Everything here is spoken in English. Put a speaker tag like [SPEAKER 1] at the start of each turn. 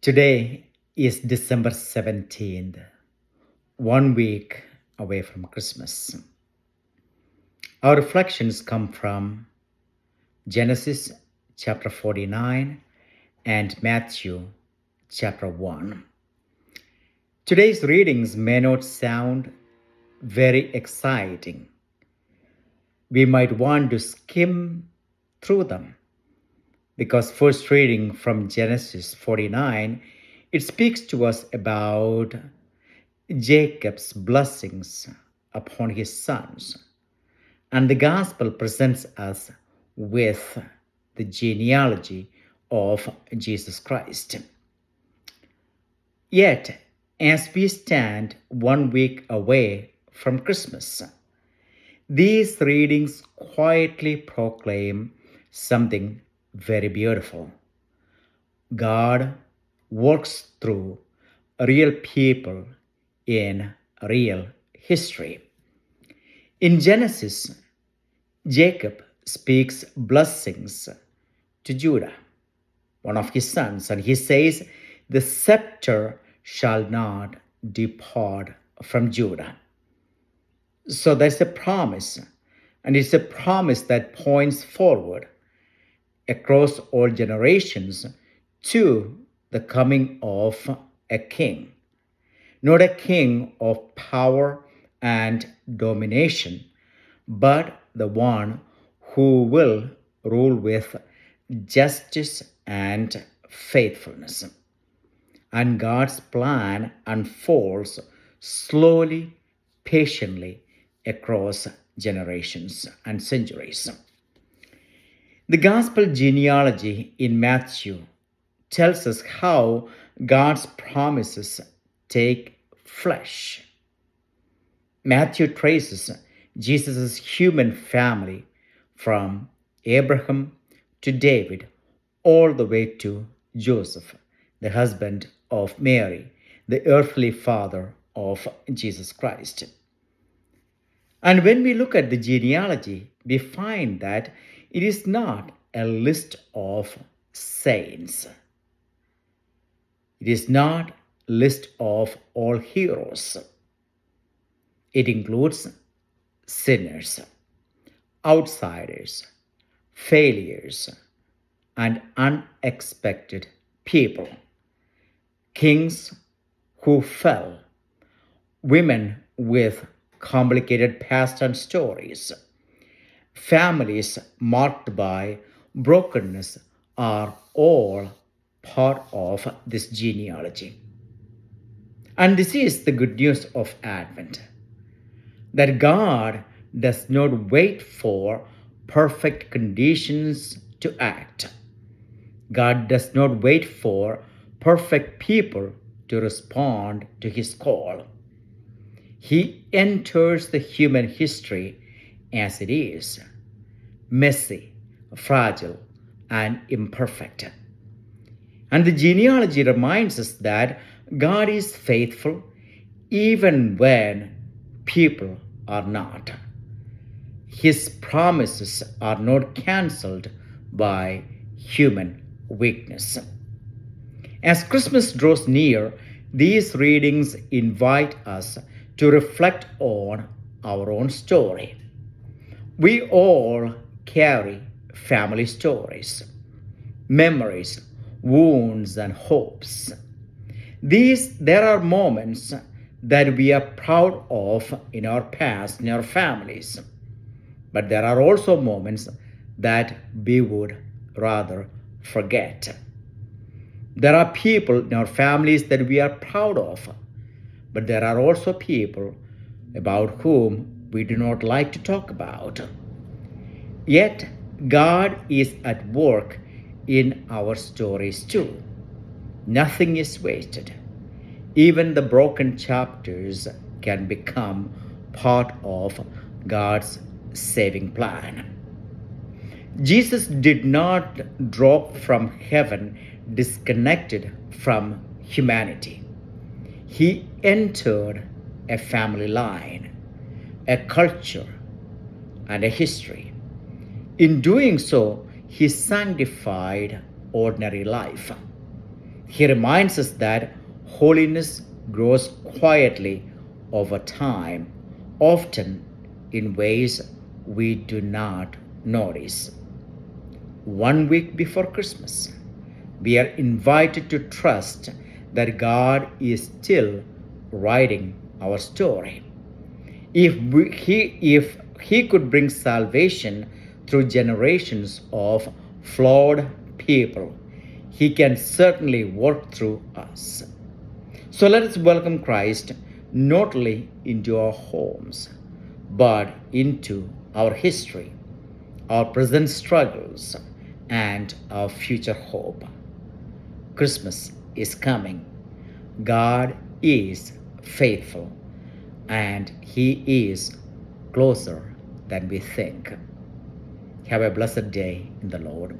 [SPEAKER 1] Today is December 17th, 1 week away from Christmas. Our reflections come from Genesis chapter 49 and Matthew chapter 1. Today's readings may not sound very exciting. We might want to skim through them because first reading from Genesis 49, it speaks to us about Jacob's blessings upon his sons. And the gospel presents us with the genealogy of Jesus Christ. Yet, as we stand 1 week away from Christmas, these readings quietly proclaim something very beautiful. God works through real people in real history. In Genesis, Jacob speaks blessings to Judah, one of his sons, and he says, "The scepter shall not depart from Judah." So that's a promise, and it's a promise that points forward across all generations to the coming of a king. Not a king of power and domination, but the one who will rule with justice and faithfulness. And God's plan unfolds slowly, patiently across generations and centuries. The gospel genealogy in Matthew tells us how God's promises take flesh. Matthew traces Jesus' human family from Abraham to David all the way to Joseph, the husband of Mary, the earthly father of Jesus Christ. And when we look at the genealogy, we find that it is not a list of saints. It is not a list of all heroes. It includes sinners, outsiders, failures, and unexpected people. Kings who fell, women with complicated past and stories, families marked by brokenness are all part of this genealogy. And this is the good news of Advent, that God does not wait for perfect conditions to act. God does not wait for perfect people to respond to his call. He enters the human history as it is, messy, fragile, and imperfect. And the genealogy reminds us that God is faithful even when people are not. His promises are not cancelled by human weakness. As Christmas draws near, these readings invite us to reflect on our own story. We all carry family stories, memories, wounds, and hopes. There are moments that we are proud of in our past, in our families. But there are also moments that we would rather forget. There are people in our families that we are proud of, but there are also people about whom we do not like to talk about. Yet, God is at work in our stories too. Nothing is wasted. Even the broken chapters can become part of God's saving plan. Jesus did not drop from heaven disconnected from humanity. He entered a family line, a culture, and a history. In doing so, he sanctified ordinary life. He reminds us that holiness grows quietly over time, often in ways we do not notice. 1 week before Christmas, we are invited to trust that God is still writing our story. If he could bring salvation through generations of flawed people, he can certainly work through us. So let us welcome Christ not only into our homes, but into our history, our present struggles, and our future hope. Christmas is coming. God is faithful, and He is closer than we think. Have a blessed day in the Lord.